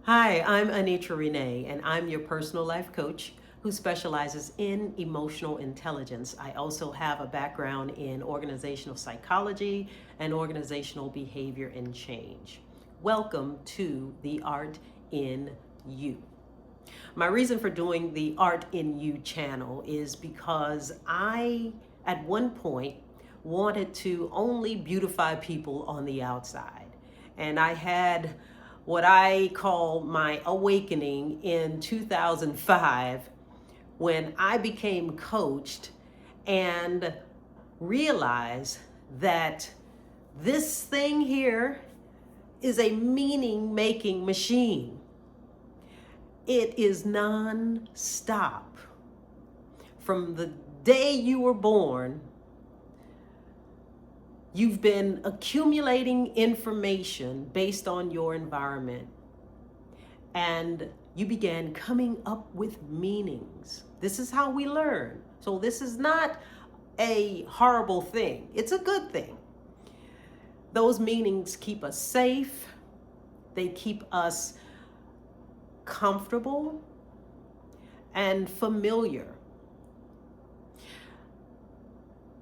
Hi, I'm Anitra Renee, and I'm your personal life coach who specializes in emotional intelligence. I also have a background in organizational psychology and organizational behavior and change. Welcome to The Art in You. My reason for doing the Art in You channel is because I, at one point, wanted to only beautify people on the outside. And I had what I call my awakening in 2005 when I became coached and realized that this thing here is a meaning making machine. It is non-stop. From the day you were born, you've been accumulating information based on your environment, and you began coming up with meanings. This is how we learn. So this is not a horrible thing. It's a good thing. Those meanings keep us safe. They keep us comfortable and familiar.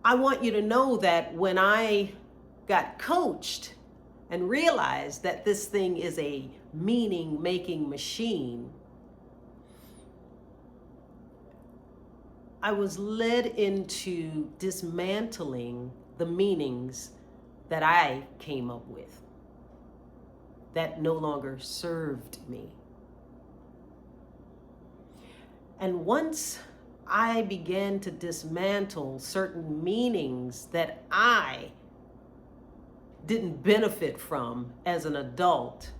I want you to know that when I got coached and realized that this thing is a meaning making machine, I was led into dismantling the meanings that I came up with that no longer served me. And once I began to dismantle certain meanings that I didn't benefit from as an adult,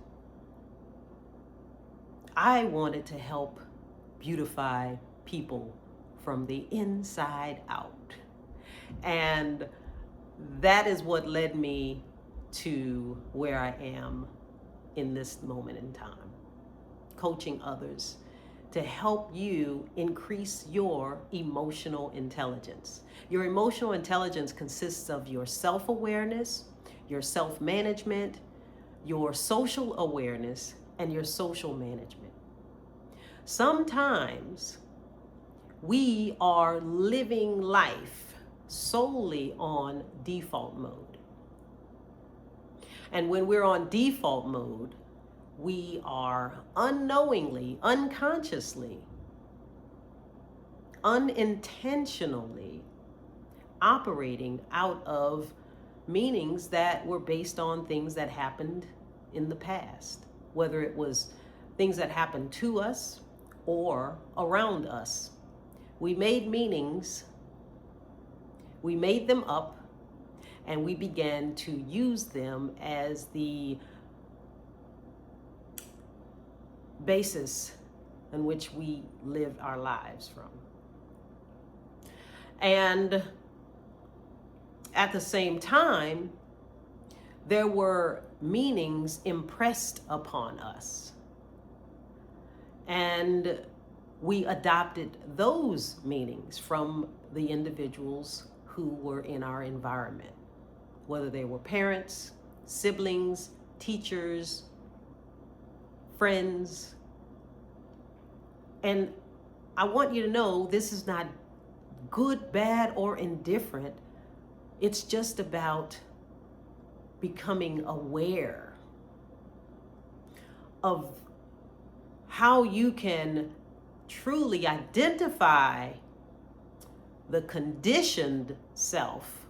I wanted to help beautify people from the inside out. And that is what led me to where I am in this moment in time, coaching others to help you increase your emotional intelligence. Your emotional intelligence consists of your self-awareness, your self-management, your social awareness, and your social management. Sometimes we are living life solely on default mode. And when we're on default mode, we are unknowingly, unconsciously, unintentionally operating out of meanings that were based on things that happened in the past, whether it was things that happened to us or around us. We made meanings, we made them up, and we began to use them as the basis in which we lived our lives from. And at the same time, there were meanings impressed upon us. And we adopted those meanings from the individuals who were in our environment, whether they were parents, siblings, teachers, friends. And I want you to know this is not good, bad, or indifferent. It's just about becoming aware of how you can truly identify the conditioned self,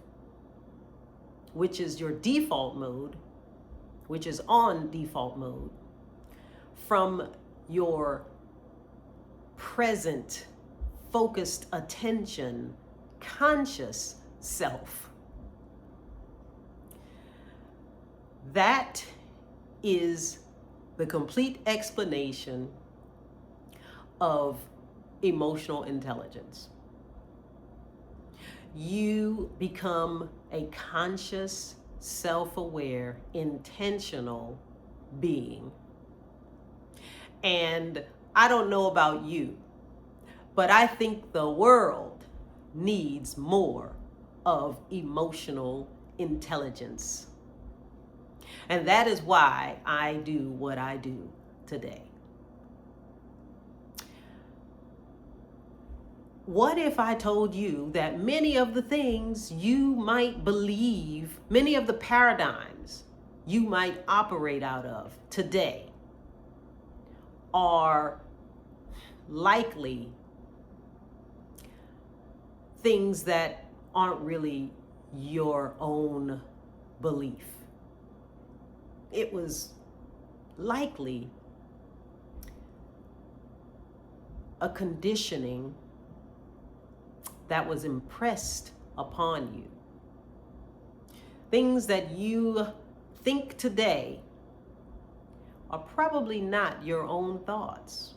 which is your default mode, which is on default mode, from your present, focused attention, conscious self. That is the complete explanation of emotional intelligence. You become a conscious, self-aware, intentional being. And I don't know about you, but I think the world needs more of emotional intelligence. And that is why I do what I do, today? What if I told you that many of the things you might believe, many of the paradigms you might operate out of today are likely things that aren't really your own belief? It was likely a conditioning that was impressed upon you. Things that you think today are probably not your own thoughts.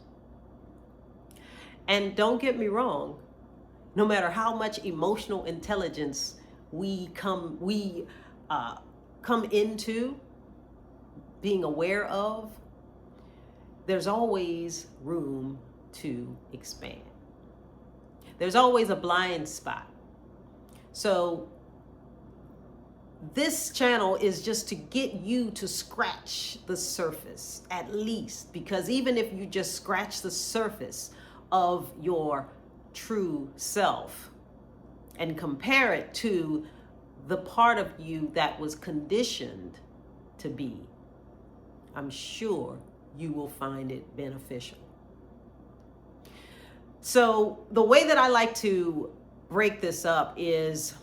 And don't get me wrong, no matter how much emotional intelligence we come into being aware of, there's always room to expand. There's always a blind spot. So this channel is just to get you to scratch the surface, at least, because even if you just scratch the surface of your true self and compare it to the part of you that was conditioned to be, I'm sure you will find it beneficial. So the way that I like to break this up is,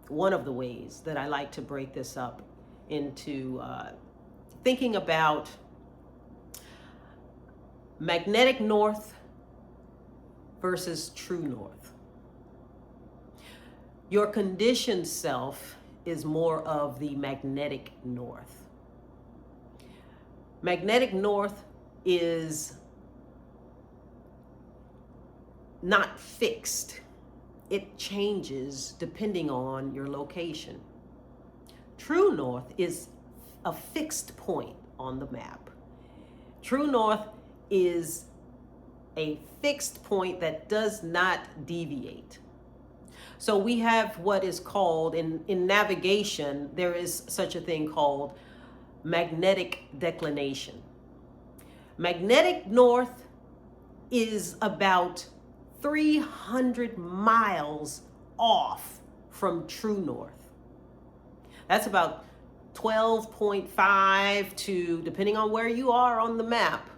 one of the ways that I like to break this up into thinking about magnetic north versus true north. Your conditioned self is more of the magnetic north. Magnetic north is not fixed. It changes depending on your location. True north is a fixed point on the map. True north is a fixed point that does not deviate. So we have what is called, in navigation, there is such a thing called magnetic declination. Magnetic north is about 300 miles off from true north. That's about 12.5 to, depending on where you are on the map,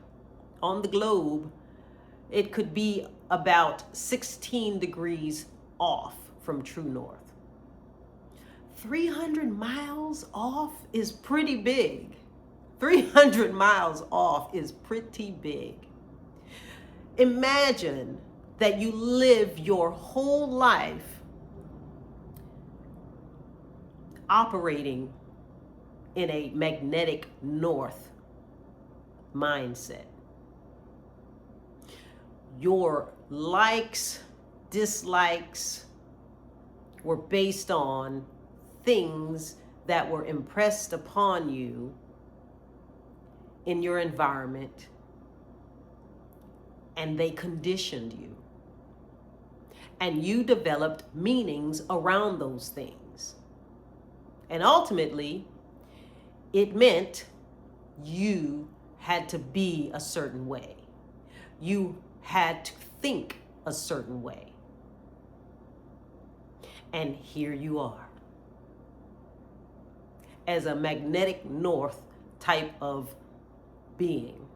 on the globe, it could be about 16 degrees off from true north. 300 miles off is pretty big. 300 miles off is pretty big. Imagine that you live your whole life operating in a magnetic north mindset. Your likes, dislikes were based on things that were impressed upon you in your environment, and they conditioned you. And you developed meanings around those things. And ultimately, it meant you had to be a certain way. You had to think a certain way. And here you are, as a magnetic north type of being.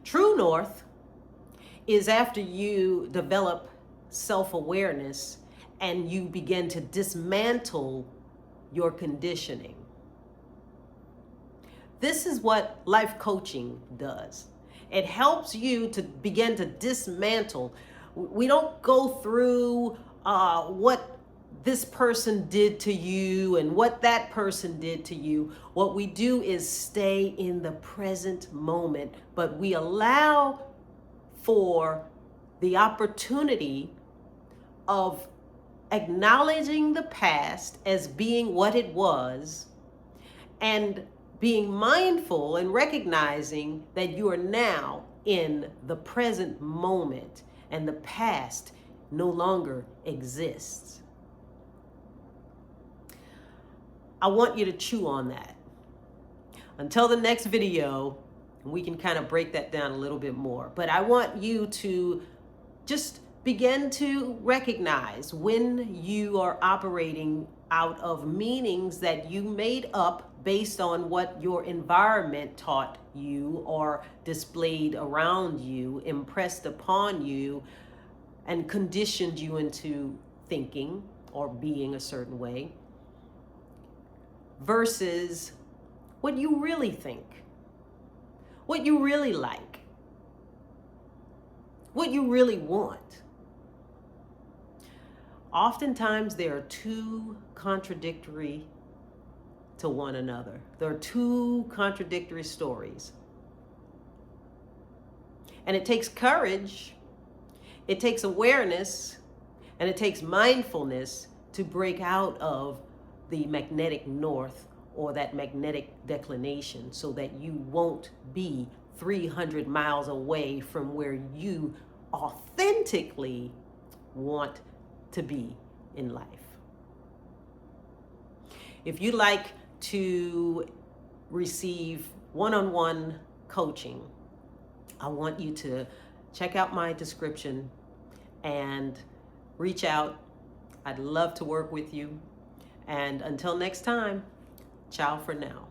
True north is after you develop self-awareness and you begin to dismantle your conditioning. This is what life coaching does. It helps you to begin to dismantle. We don't go through what this person did to you and what that person did to you. What we do is stay in the present moment, but we allow for the opportunity of acknowledging the past as being what it was and being mindful and recognizing that you are now in the present moment and the past no longer exists. I want you to chew on that. Until the next video, We can kind of break that down a little bit more. But I want you to just begin to recognize when you are operating out of meanings that you made up based on what your environment taught you or displayed around you, impressed upon you, and conditioned you into thinking or being a certain way, versus what you really think, what you really like, what you really want. Oftentimes, they are too contradictory to one another. There are two contradictory stories. And it takes courage, it takes awareness, and it takes mindfulness to break out of the magnetic north or that magnetic declination so that you won't be 300 miles away from where you authentically want to be in life. If you'd like to receive one-on-one coaching, I want you to check out my description and reach out. I'd love to work with you. And until next time, ciao for now.